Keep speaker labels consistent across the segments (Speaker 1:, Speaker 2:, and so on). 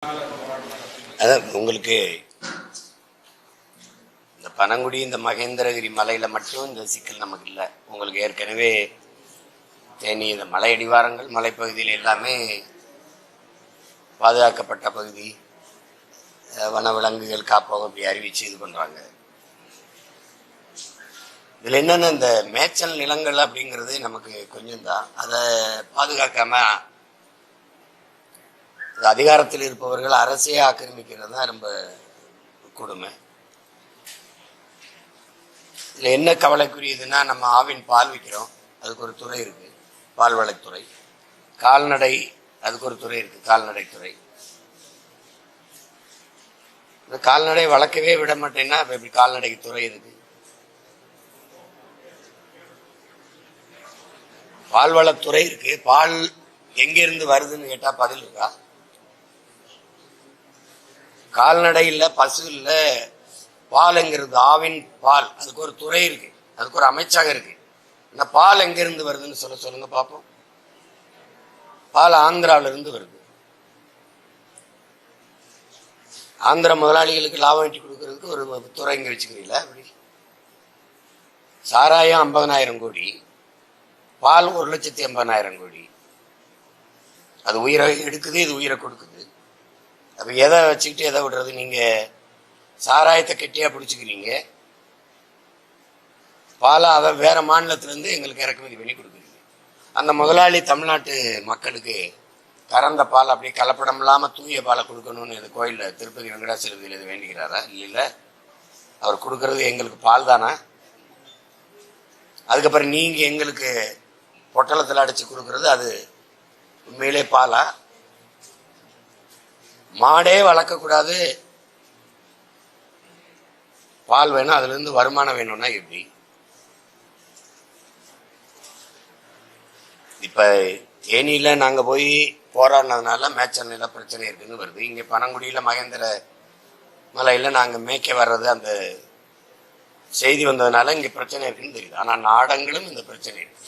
Speaker 1: அதான் உங்களுக்கு இந்த பனங்குடி இந்த மகேந்திரகிரி மலையில மட்டும் இந்த சிக்கல் நமக்கு இல்லை. உங்களுக்கு ஏற்கனவே தேனி இந்த மலை அடிவாரங்கள் மலைப்பகுதியில் எல்லாமே பாதுகாக்கப்பட்ட பகுதி, வனவிலங்குகள் காப்பகம் அப்படி அறிவிச்சு இது பண்றாங்க. இதுல என்னன்னா இந்த மேய்ச்சல் நிலங்கள் அப்படிங்கிறது நமக்கு கொஞ்சம் தான். அதை பாதுகாக்காம அதிகாரத்தில் இருப்பவர்கள் அரசே ஆக்கிரமிக்கிறது தான் ரொம்ப கொடுமை. இதுல என்ன கவலைக்குரியதுன்னா, நம்ம ஆவின் பால் விற்கிறோம், அதுக்கு ஒரு துறை இருக்கு, பால்வளத்துறை. கால்நடை, அதுக்கு ஒரு துறை இருக்கு, கால்நடை துறை. இந்த கால்நடை வளர்க்கவே விட மாட்டேன்னா இப்படி கால்நடைக்கு துறை இருக்கு. பால்வளத்துறை இருக்கு. பால் எங்கிருந்து வருதுன்னு கேட்டா பதில் இருக்கா? கால்நடை இல்ல, பசு இல்ல, பால்ங்கிறது ஆவின் பால், அதுக்கு ஒரு துறை இருக்கு, அதுக்கு ஒரு அமைச்சகம் இருக்கு. இந்த பால் எங்கிருந்து வருதுன்னு சொல்லுங்க பார்ப்போம். பால் ஆந்திராவில இருந்து வருது. ஆந்திர முதலாளிகளுக்கு லாபம் ஈட்டி கொடுக்கறதுக்கு ஒரு துறை இங்க வச்சுக்கிறீங்களா? அப்படி சாராயம் 50,000 கோடி, பால் 1,80,000 கோடி. அது உயிரை எடுக்குது, இது உயிரை கொடுக்குது. அப்ப எதை வச்சுக்கிட்டு எதை விடுறது? நீங்க சாராயத்தை கெட்டியா பிடிச்சுக்கிறீங்க, பாலை அதை வேற மாநிலத்திலிருந்து எங்களுக்கு இறக்குமதி பண்ணி கொடுக்குறீங்க. அந்த முதலாளி தமிழ்நாட்டு மக்களுக்கு கறந்த பால் அப்படியே கலப்படம் இல்லாம தூய பாலை கொடுக்கணும்னு இந்த கோயில்ல திருப்பதி வெங்கடாச்சலபதியில் இது வேண்டிக்கிறாரா? இல்ல, அவர் கொடுக்கறது எங்களுக்கு பால் தானா? அதுக்கப்புறம் நீங்க எங்களுக்கு பொட்டலத்தில் அடிச்சு கொடுக்கறது அது உண்மையிலே பாலா? மாடே வளர்க்கக்கூடாது, பால் வேணும், அதுல இருந்து வருமானம் வேணும்னா எப்படி? இப்ப தேனியில நாங்க போய் போராடினதுனால மேய்ச்சல் நில பிரச்சனை இருக்குன்னு வருது. இங்க பனங்குடியில மகேந்திர மலையில நாங்க மேய்க்க வர்றது அந்த செய்தி வந்ததுனால இங்க பிரச்சனை இருக்குன்னு தெரியுது. ஆனா நாடங்களும் இந்த பிரச்சனை இருக்கு.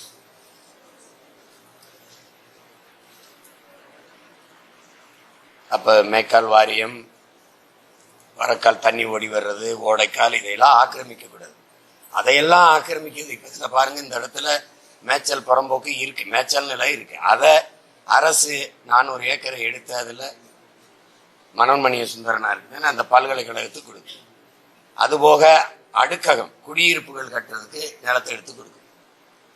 Speaker 1: அப்ப மேய்க்கால் வாரியம், வரக்கால் தண்ணி ஓடி வர்றது, ஓடைக்கால், இதையெல்லாம் ஆக்கிரமிக்க கூடாது. அதையெல்லாம் ஆக்கிரமிக்கிறது. இப்ப இதுல பாருங்க, இந்த இடத்துல மேய்ச்சல் புறம்போக்கு இருக்கு, மேய்ச்சல் நிலை இருக்கு. அதை அரசு 400 ஏக்கரை எடுத்து அதுல மனோன்மணிய சுந்தரனா இருக்குன்னு அந்த பல்கலைக்கழகத்துக்கு கொடுக்கு. அதுபோக அடுக்ககம் குடியிருப்புகள் கட்டுறதுக்கு நிலத்தை எடுத்து கொடுக்கு.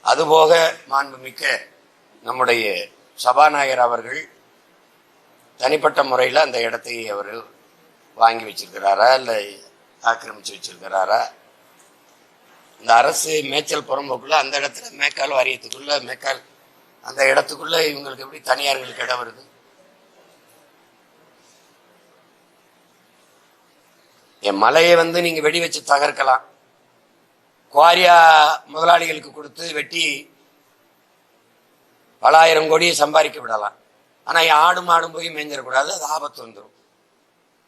Speaker 1: அதுபோக மாண்புமிக்க நம்முடைய சபாநாயகர் அவர்கள் தனிப்பட்ட முறையில் அந்த இடத்தை அவர் வாங்கி வச்சிருக்கிறாரா இல்ல ஆக்கிரமிச்சு வச்சிருக்கிறாரா? இந்த அரசு மேய்ச்சல் புறம்போக்குள்ள அந்த இடத்துல மேய்க்கால் வாரியத்துக்குள்ள மேய்க்கால் அந்த இடத்துக்குள்ள இவங்களுக்கு எப்படி தனியார்களுக்கு இடம் வருது? என் மலையை நீங்க வெடி வச்சு தகர்க்கலாம், குவாரியா முதலாளிகளுக்கு கொடுத்து வெட்டி பல ஆயிரம் கோடியை சம்பாதிக்க விடலாம். ஆனா ஆடு மாடும் போய் மேய்ஞ்சிடக்கூடாது, அது ஆபத்து வந்துடும்.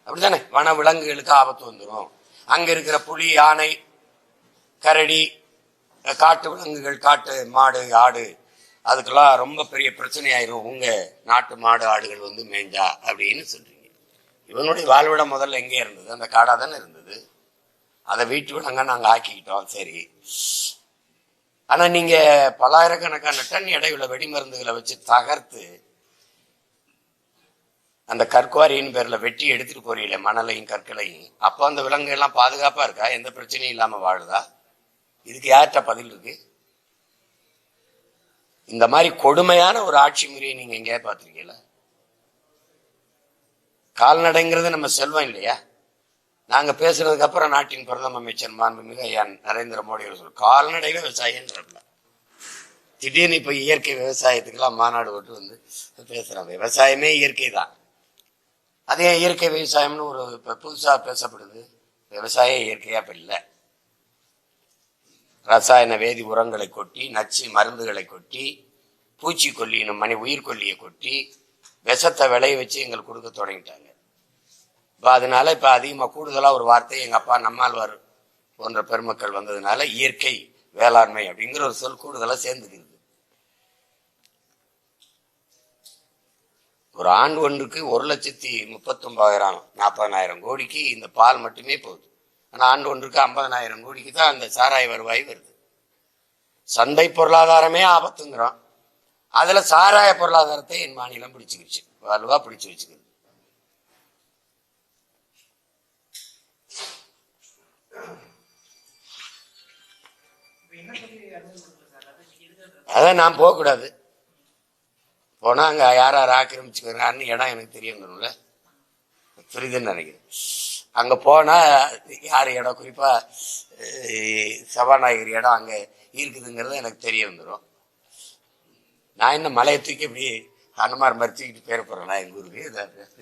Speaker 1: அப்படித்தானே? வன விலங்குகளுக்கு ஆபத்து வந்துடும். அங்க இருக்கிற புலி, யானை, கரடி, காட்டு விலங்குகள், காட்டு மாடு, ஆடு, அதுக்கெல்லாம் ரொம்ப பெரிய பிரச்சனை ஆயிரும் உங்க நாட்டு மாடு ஆடுகள் மேய்ஞ்சா அப்படின்னு சொல்றீங்க. இவனுடைய வாழ்விடம் முதல்ல எங்கே இருந்தது? அந்த காடா தானே இருந்தது. அதை வீட்டு விலங்க நாங்க ஆக்கிக்கிட்டோம், சரி. ஆனா நீங்க பல்லாயிரக்கணக்கான டன் எடையுள்ள வெடிமருந்துகளை வச்சு தகர்த்து அந்த கற்குவாரியின் பேர்ல வெட்டி எடுத்துட்டு போறீங்களே மணலையும் கற்களையும், அப்போ அந்த விலங்கு எல்லாம் பாதுகாப்பா இருக்கா? எந்த பிரச்சனையும் இல்லாம வாழுதா? இதுக்கு யார்கிட்ட பதில் இருக்கு? இந்த மாதிரி கொடுமையான ஒரு ஆட்சி முறையை நீங்க எங்கேயா பார்த்திருக்கீங்களா? கால்நடைங்கிறது நம்ம செல்வம் இல்லையா? நாங்க பேசுறதுக்கு அப்புறம் நாட்டின் பிரதம அமைச்சர் மாண்புமிகு ஐயா நரேந்திர மோடி அவர்கள் கால்நடை விவசாயம் திடீர்னு இப்ப இயற்கை விவசாயத்துக்கெல்லாம் மாநாடு போட்டு பேசுறாங்க. விவசாயமே இயற்கை தான், அதே இயற்கை விவசாயம்னு ஒரு புதுசா பேசப்படுது. விவசாயம் இயற்கையா இப்ப இல்ல. ரசாயன வேதி உரங்களை கொட்டி, நச்சு மருந்துகளை கொட்டி, பூச்சிக்கொல்லி, உயிர்கொல்லியை கொட்டி, விஷத்தை விளைய வச்சு எங்களுக்கு கொடுக்க தொடங்கிட்டாங்க. இப்ப அதனால இப்ப அதிகமா கூடுதலா ஒரு வார்த்தை எங்க அப்பா நம்மாழ்வார் போன்ற பெருமக்கள் வந்ததுனால இயற்கை வேளாண்மை அப்படிங்கிற ஒரு சொல் கூடுதலா சேர்ந்துக்குது. ஒரு ஆண்டு ஒன்றுக்கு 1,39,000 40,000 கோடிக்கு இந்த பால் மட்டுமே போகுது. ஆனா ஆண்டு ஒன்றுக்கு 50,000 கோடிக்கு தான் அந்த சாராய வருவாய் வருது. சந்தை பொருளாதாரமே ஆபத்துங்கிறோம். அதுல சாராய பொருளாதாரத்தை என் மாநிலம் பிடிச்சுக்கிச்சு, வலுவா பிடிச்சு வச்சுக்குது. அதான் நான் போகக்கூடாது. போனா அங்க யார் யார் ஆக்கிரமிச்சுக்கிறான்னு இடம் எனக்கு தெரியணும்ல, புரியுதுன்னு நினைக்கிறேன். அங்க போனா யார் இடம், குறிப்பா சபாநாயகர் இடம் அங்க இருக்குதுங்கிறது எனக்கு தெரிய வந்துடும். நான் என்ன மலையை தூக்கி இப்படி அனுமார் மாதிரி தூக்கிட்டு பேர போறேன். நான் எங்க ஊருக்கு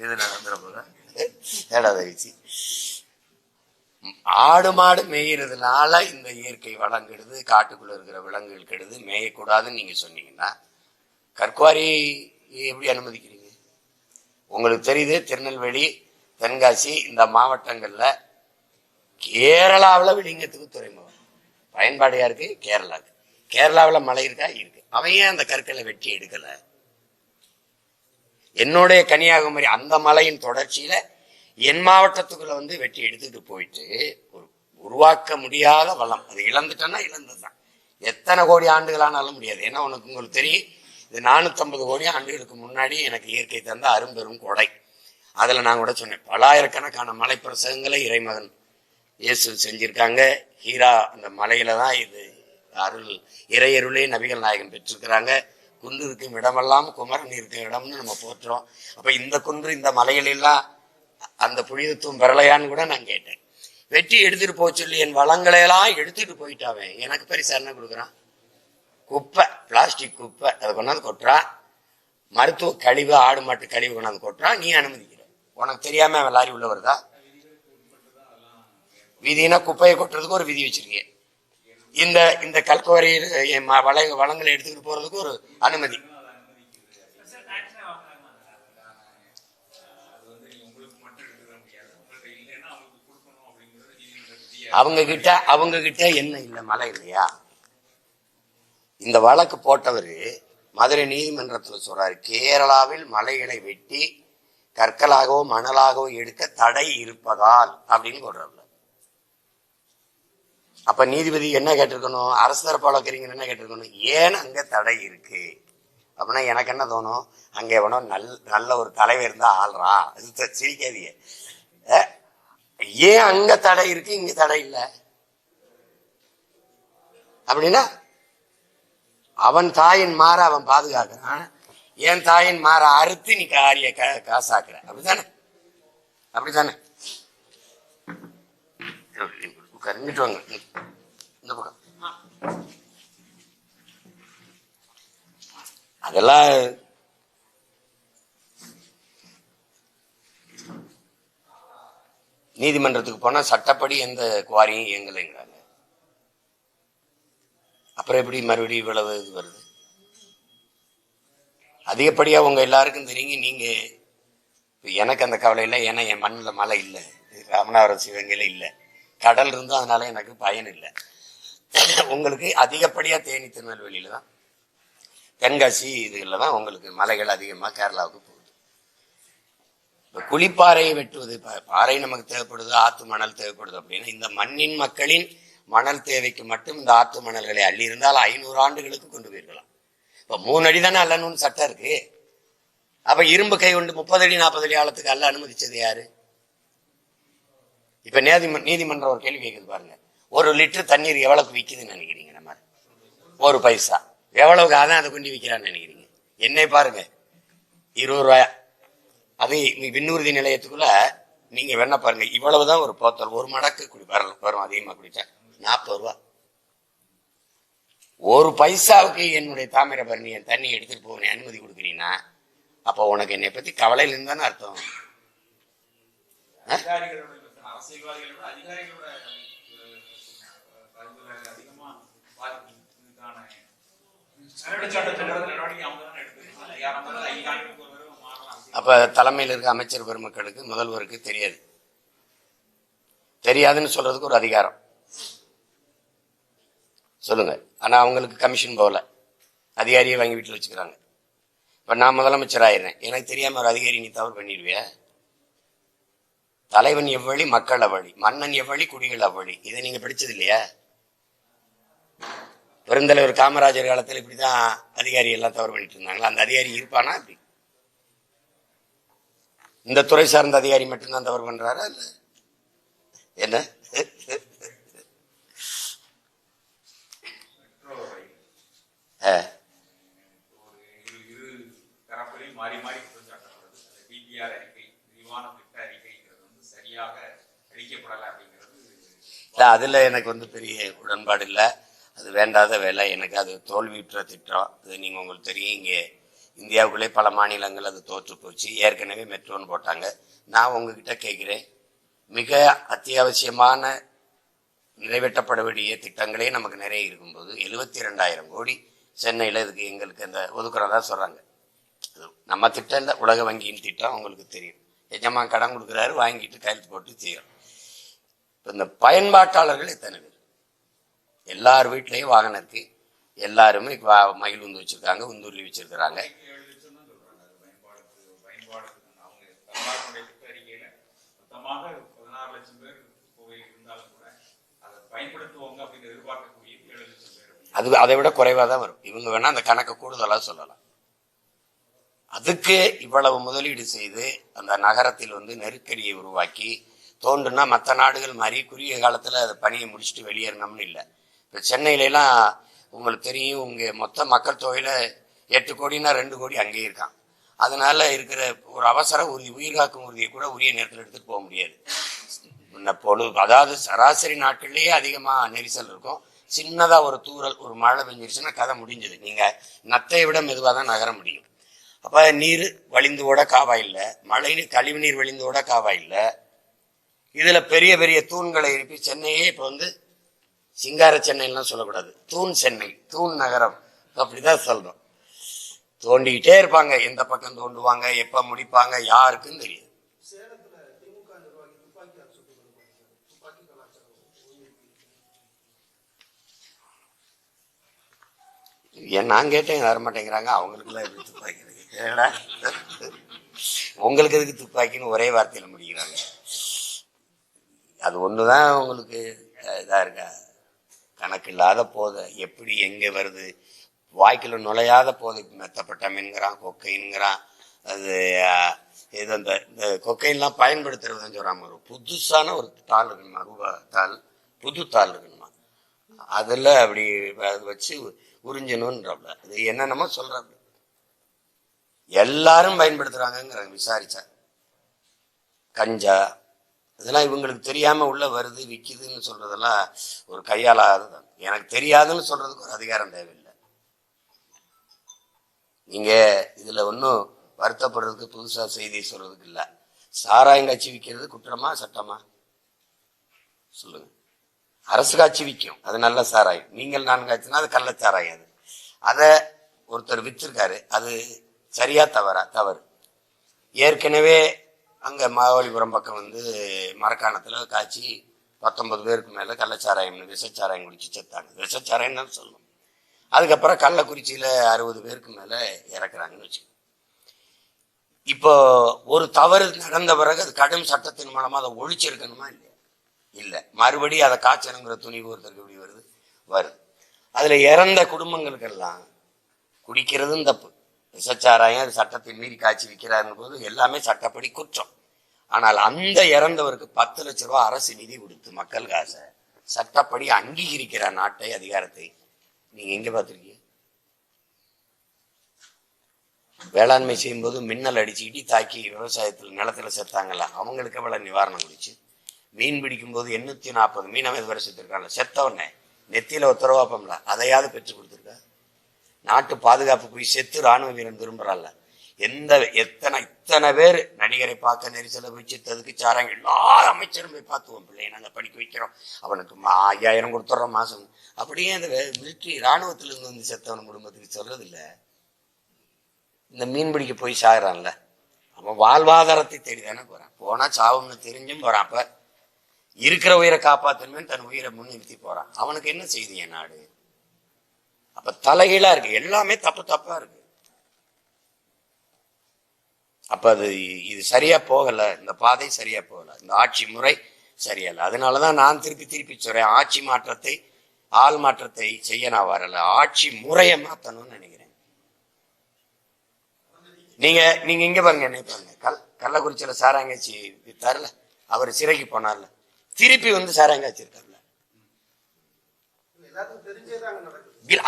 Speaker 1: இது நடந்துட போறேன். ஏடாத வச்சு ஆடு மாடு மேய்கிறதுனால இந்த இயற்கை வளம் கெடுது, காட்டுக்குள்ள இருக்கிற விலங்குகள் கெடுது, மேயக்கூடாதுன்னு நீங்க சொன்னீங்கன்னா கற்குவாரி எப்படி அனுமதிக்கிறீங்க? உங்களுக்கு தெரியுது, திருநெல்வேலி, தென்காசி இந்த மாவட்டங்கள்ல கேரளாவில் விழிங்கத்துக்கு துறைமுகம் பயன்பாடு யாருக்கு? கேரளாவுக்கு. கேரளாவில் மழை இருக்கா? இருக்கு. அவன் ஏன் அந்த கற்களை வெட்டி எடுக்கல? என்னுடைய கன்னியாகுமரி அந்த மலையின் தொடர்ச்சியில என் மாவட்டத்துக்குள்ள வெட்டி எடுத்துட்டு போயிட்டு உருவாக்க முடியாத வளம், அது இழந்துட்டேன்னா இழந்ததுதான். எத்தனை கோடி ஆண்டுகளானாலும் முடியாது. ஏன்னா உங்களுக்கு தெரியும், இது 450 கோடி ஆண்டுகளுக்கு முன்னாடி எனக்கு இயற்கை தந்த அரும்பெரும் கொடை. அதுல நான் கூட சொன்னேன், பலாயிரக்கணக்கான மலை பிரசவங்களை இறைமகன் இயேசு செஞ்சிருக்காங்க. ஹீரா அந்த மலையில தான் இது அருள் இறையருளே நபிகள் நாயகம் பெற்றிருக்கிறாங்க. குன்று இருக்கும் இடமெல்லாம் குமரன் இருக்கும் இடம்னு நம்ம போற்றோம். அப்ப இந்த குன்று இந்த மலைகளெல்லாம் அந்த புனிதத்துவம் பெறலையான்னு கூட நான் கேட்டேன். வெட்டி எடுத்துட்டு போக சொல்லி என் வளங்களையெல்லாம் எடுத்துட்டு போயிட்டாவே எனக்கு பரிசா என்ன கொடுக்குறான்? குப்பை, பிளாஸ்டிக் குப்பை, அதை கொண்டாந்து கொட்டுறா. மருத்துவ கழிவு, ஆடு மாட்டு கழிவு கொண்டாந்து கொட்டுறா. நீ அனுமதிக்கிற. உனக்கு தெரியாம அவன் லாரி உள்ள வருதா? விதினா குப்பையை கொட்டுறதுக்கு ஒரு விதி வச்சிருக்கீங்க. இந்த கல்குவாரி வளங்களை எடுத்துக்கிட்டு போறதுக்கு ஒரு அனுமதி. அவங்க கிட்ட என்ன இல்லை, மழை இல்லையா? இந்த வழக்கு போட்டவரு மதுரை நீதிமன்றத்தில் சொல்றாரு, கேரளாவில் மலைகளை வெட்டி கற்களாகவோ மணலாகவோ எடுக்க தடை இருப்பதால் அப்படின்னு போடுறாரு. அப்ப நீதிபதி என்ன கேட்டிருக்கணும்? அரசு தரப்பு வழக்கறிஞர் என்ன கேட்டிருக்கணும்? ஏன் அங்க தடை இருக்கு அப்படின்னா எனக்கு என்ன தோணும், அங்க எவனோ நல்ல ஒரு தலைவர் இருந்தா ஆள்றா, அது சிரிக்காதீங்க. ஏன் அங்க தடை இருக்கு இங்க தடை இல்லை அப்படின்னா அவன் தாயின் மாற அவன் பாதுகாக்கிறான், என் தாயின் மாற அறுத்து நீ காரிய காசாக்குற. அப்படித்தானே? அப்படித்தானே? உட்காருங்கிட்டு வாங்க இந்த பக்கம். அதெல்லாம் நீதிமன்றத்துக்கு போனா சட்டப்படி எந்த குவாரியும் இயங்கலைங்கிறாங்க. அப்புறம் எப்படி மறுபடியும் இவ்வளவு இது வருது? அதிகப்படியா உங்க எல்லாருக்கும் தெரியுங்க. நீங்க எனக்கு அந்த கவலை இல்லை, ஏன்னா என் மண்ணில் மழை இல்லை, ராமநாதபுரம் சிவகங்கையில இல்லை, கடல் இருந்தும் அதனால எனக்கு பயன் இல்லை. உங்களுக்கு அதிகப்படியா தேனி திருநெல்வேலியில தான், தென்காசி இதுல தான் உங்களுக்கு மலைகள் அதிகமா கேரளாவுக்கு போகுது. குழிப்பாறையை வெட்டுவது, பாறை நமக்கு தேவைப்படுது, ஆத்து மணல் தேவைப்படுது அப்படின்னா இந்த மண்ணின் மக்களின் மணல் தேவைக்கு மட்டும் இந்த ஆத்து மணல்களை அள்ளி இருந்தால் 500 ஆண்டுகளுக்கு கொண்டு போயிருக்கலாம். இப்ப 3 அடி தானே அல்லணும்னு சட்டம் இருக்கு. அப்ப இரும்பு கை கொண்டு 30 அடி 40 அடி ஆழத்துக்கு அல்ல அனுமதிச்சது யாரு? இப்ப நீதிமன்றம் ஒரு கேள்வி கேட்குது பாருங்க, 1 லிட்டர் தண்ணீர் எவ்வளவுக்கு விற்குதுன்னு நினைக்கிறீங்க? நம்ம 1 பைசா எவ்வளவுக்கு அதான் அதை கொண்டு விற்கிறான்னு நினைக்கிறீங்க? என்னை பாருங்க, 20 ரூபாய். அது விண்ணூர்தி நிலையத்துக்குள்ள நீங்க வேணா பாருங்க, இவ்வளவுதான் ஒரு போத்தல், 1 மடக்கு வரும். அதிகமா குடிச்சா 40 ரூபா. 1 பைசாவுக்கு என்னுடைய தாமிரபரணி தண்ணி எடுத்துட்டு போக அனுமதி கொடுக்குறீங்கன்னா அப்ப உனக்கு என்னை பத்தி கவலையில இருந்தானே அர்த்தம். அப்ப தலைமையில் இருக்க அமைச்சர் பெருமக்களுக்கு, முதல்வருக்கு தெரியாதுன்னு சொல்றதுக்கு ஒரு அதிகாரம் சொல்லுங்க. ஆனா அவங்களுக்கு கமிஷன் போகல, அதிகாரியை வாங்கி வீட்டில் வச்சுக்கிறாங்க. இப்ப நான் முதலமைச்சர் ஆயிடுறேன், எனக்கு தெரியாம ஒரு அதிகாரி நீ தவறு பண்ணிடுவியா? தலைவன் எவ்வழி மக்கள் அவ்வழி, மன்னன் எவ்வழி குடிகள் அவ்வழி. இதை நீங்க படிச்சது இல்லையா? பெருந்தலைவர் காமராஜர் காலத்தில் இப்படிதான் அதிகாரி எல்லாம் தவறு பண்ணிட்டு இருந்தாங்களா? அந்த அதிகாரி இருப்பானா? அப்படி இந்த துறை சார்ந்த அதிகாரி மட்டும்தான் தவறு பண்றாரா? இல்ல என்ன அதுல எனக்கு பெரிய உடன்பாடு இல்லை. அது வேண்டாத வேலை. எனக்கு அது தோல்வியுற்ற திட்டம். அது நீங்க உங்களுக்கு தெரியும், இங்கே இந்தியாவுக்குள்ளே பல மாநிலங்கள் அது தோற்று போச்சு. ஏற்கனவே மெட்ரோன்னு போட்டாங்க. நான் உங்ககிட்ட கேட்கிறேன், மிக அத்தியாவசியமான நிறைவேற்றப்பட வேண்டிய திட்டங்களே நமக்கு நிறைய இருக்கும்போது 72,000 கோடி சென்னையில் இதுக்கு எங்களுக்கு அந்த ஒதுக்குறதா சொல்றாங்க. நம்ம திட்டம் இல்லை, உலக வங்கியின் திட்டம் உங்களுக்கு தெரியும். எஜமா கடன் கொடுக்குறாரு, வாங்கிட்டு கையெழுத்து போட்டு செய்யறோம். இந்த பயன்பாட்டாளர்கள் எத்தனை பேர்? எல்லார் வீட்லயும் வாகனம் இருக்கு, எல்லாருமே மகிழ் உந்து வச்சிருக்காங்க, உந்துருளி வச்சிருக்கிறாங்க. அது அதை விட குறைவா தான் வரும். இவங்க வேணா அந்த கணக்கு கூடுதலா சொல்லலாம். அதுக்கு இவ்வளவு முதலீடு செய்து அந்த நகரத்தில் நெருக்கடியை உருவாக்கி தோன்றுனா மற்ற நாடுகள் மாதிரி குறுகிய காலத்துல அதை பணியை முடிச்சுட்டு வெளியேறணும்னு இல்லை. இப்ப சென்னையிலாம் உங்களுக்கு தெரியும், உங்க மொத்த மக்கள் தொகையில 8 கோடினா 2 கோடி அங்கேயே இருக்கான். அதனால இருக்கிற ஒரு அவசர உறுதி, உயிர்காக்கும் உறுதியை கூட உரிய நேரத்தில் எடுத்துட்டு போக முடியாது. அதாவது சராசரி நாட்கள்லயே அதிகமா நெரிசல் இருக்கும். சின்னதா ஒரு தூரல், ஒரு மழை பெஞ்சிருச்சுன்னா கதை முடிஞ்சது. நீங்க நத்தையை விட மெதுவாக தான் நகர முடியும். அப்ப நீர் வழிந்து ஓட காவா இல்லை, மழை கழிவு நீர் வழிந்து ஓட காவா இல்லை. இதுல பெரிய பெரிய தூண்களை எழுப்பி சென்னையே இப்ப சிங்கார சென்னைலாம் சொல்லக்கூடாது, தூண் சென்னை, தூண் நகரம் அப்படிதான் சொல்றோம். தோண்டிக்கிட்டே இருப்பாங்க. எந்த பக்கம் தோண்டுவாங்க, எப்ப முடிப்பாங்க, யாருக்கும் தெரியாது. நான் கேட்டேன், வர மாட்டேங்கிறாங்க. அவங்களுக்கு எல்லாம் எப்படி துப்பாக்கி இருக்கு? உங்களுக்கு எதுக்கு துப்பாக்கின்னு ஒரே வார்த்தையில முடிக்கிறாங்க. அது ஒண்ணுதான் உங்களுக்கு இதா இருக்கா? கணக்கு இல்லாத போதை எப்படி எங்க வருது? வாய்க்குள்ள நுழையாத போதைக்கு மெத்தப்பட்ட மீன்கிறான், கொக்கைன்கிறான். அது இது அந்த கொக்கைன்லாம் பயன்படுத்துறதுன்னு சொல்றாங்க. ஒரு புதுசான ஒரு தாள் இருக்கணுமா, ரூபா தாள், புது தாள் இருக்கணுமா, அதுல அப்படி வச்சு உறிஞ்சணும்ன்றப்ப அது என்னென்னமோ சொல்றாங்க. எல்லாரும் பயன்படுத்துறாங்கிறாங்க. விசாரிச்சா கஞ்சா இதெல்லாம் இவங்களுக்கு தெரியாம உள்ள வருது, விக்குதுன்னு சொல்றதெல்லாம் ஒரு கையாளாதுதான். எனக்கு தெரியாதுன்னு சொல்றதுக்கு ஒரு அதிகாரம் தேவையில்லை. நீங்க இதுல ஒன்னும் வருத்தப்படுறதுக்கு, புதுசா செய்தி சொல்றதுக்கு இல்ல. சாராயம் காட்சி விற்கிறது குற்றமா சட்டமா சொல்லுங்க? அரசு காட்சி விற்கும், அது நல்ல சாராயம். நீங்கள் நான் காய்ச்சினா அது கள்ள சாராயம். அதை ஒருத்தர் வித்திருக்காரு, அது சரியா தவறா? தவறு. ஏற்கனவே அங்க மகாபலிபுரம் பக்கம் மரக்காணத்துல காய்ச்சி 19 பேருக்கு மேல கள்ளச்சாராயம், விஷச்சாராயம் குடிச்சு செத்தாங்க. விஷச்சாராயம் தான் சொல்லணும். அதுக்கப்புறம் கள்ளக்குறிச்சியில 60 பேருக்கு மேல இறக்குறாங்கன்னு வச்சு. இப்போ ஒரு தவறு நடந்த பிறகு அது கடும் சட்டத்தின் மூலமா அதை ஒழிச்சிருக்கணுமா இல்லையா? இல்ல, மறுபடியும் அதை காய்ச்சணுங்கிற துணிவு ஒருத்தருக்கு எப்படி வருது. அதுல இறந்த குடும்பங்களுக்கெல்லாம் குடிக்கிறதும் தப்பு, விஷச்சாராயம் அது சட்டத்தின் மீறி காய்ச்சி விற்கிறாருன்னு போது எல்லாமே சட்டப்படி குற்றம். ஆனால் அந்த இறந்தவருக்கு 10 லட்சம் ரூபாய் அரசு நிதி கொடுத்து மக்கள் காசை சட்டப்படி அங்கீகரிக்கிற நாட்டை, அதிகாரத்தை நீங்க எங்க பார்த்திருக்கீங்க? வேளாண்மை செய்யும் போது மின்னல் அடிச்சு இடி தாக்கி விவசாயத்தில் நிலத்துல செத்தாங்கல்ல, அவங்களுக்கு எவ்வளவு நிவாரணம் கொடுச்சு? மீன் பிடிக்கும் போது 840 மீனவ இதுவரை செத்துருக்காங்க. செத்தவொடனே நெத்தியில உத்தரவாப்பம்ல, அதையாவது பெற்றுக் கொடுத்துருக்க. நாட்டு பாதுகாப்பு போய் செத்து ராணுவ வீரன் திரும்புறான்ல. இத்தனை பேர் நடிகரை பார்க்க நெரிசலை போய் செத்ததுக்கு சாராங்க. எல்லா அமைச்சரும் போய் பார்த்துவோம், பிள்ளைய நாங்க படிக்க வைக்கிறோம், அவனுக்கு 5000 கொடுத்துட்றோம் மாசம். அப்படியே அந்த மிலிட்ரி ராணுவத்திலிருந்து செத்தவன் குடும்பத்துக்கு சொல்றது இல்ல. இந்த மீன் பிடிக்க போய் சாகுறான்ல, அவன் வாழ்வாதாரத்தை தேடிதானே போறான். போனா சாவுன்னு தெரிஞ்சும் போறான். அப்ப இருக்கிற உயிரை காப்பாத்தணுமே தன் உயிரை முன்னிறுத்தி போறான். அவனுக்கு என்ன செய்தி என் நாடு? அப்ப தலைகீழா இருக்கு, எல்லாமே தப்பு தப்பா இருக்கு. அப்ப அது இது சரியா போகல, இந்த பாதை சரியா போகல, இந்த ஆட்சி முறை சரியில்லை. அதனாலதான் நான் திருப்பி திருப்பி சொல்றேன், ஆட்சி மாற்றத்தை ஆள் மாற்றத்தை செய்ய நான் வரல, ஆட்சி முறையை மாத்தணும்னு நினைக்கிறேன். நீங்க நீங்க இங்க பாருங்க, என்ன பாருங்க, கள்ளக்குறிச்சியில சாராங்காட்சி வித்தாருல, அவர் சிறைக்கு போனார்ல, திருப்பி வந்து சாராங்காட்சி இருக்காருல.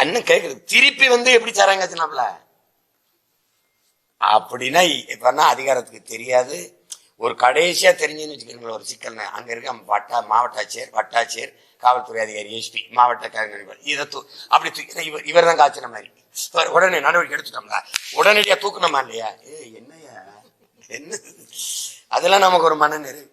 Speaker 1: அண்ணன் கேக்குது, திருப்பி வந்து எப்படி சாராங்காட்சினாப்ல அப்படின்னா இப்ப அதிகாரத்துக்கு தெரியாது. ஒரு கடைசியா தெரிஞ்சுன்னு வச்சுக்கோங்களேன், ஒரு சிக்கல் அங்க இருக்க மாவட்ட ஆட்சியர், வட்டாட்சியர், காவல்துறை அதிகாரி, எஸ்பி, மாவட்ட கண்காணிப்பாளர், இதை அப்படி இவர் தான் காய்ச்சின மாதிரி உடனே நடவடிக்கை எடுத்துட்டோம்ல, உடனடியா தூக்கணுமா இல்லையா? என்னையா என்ன அதெல்லாம் நமக்கு ஒரு மன நிறைவு.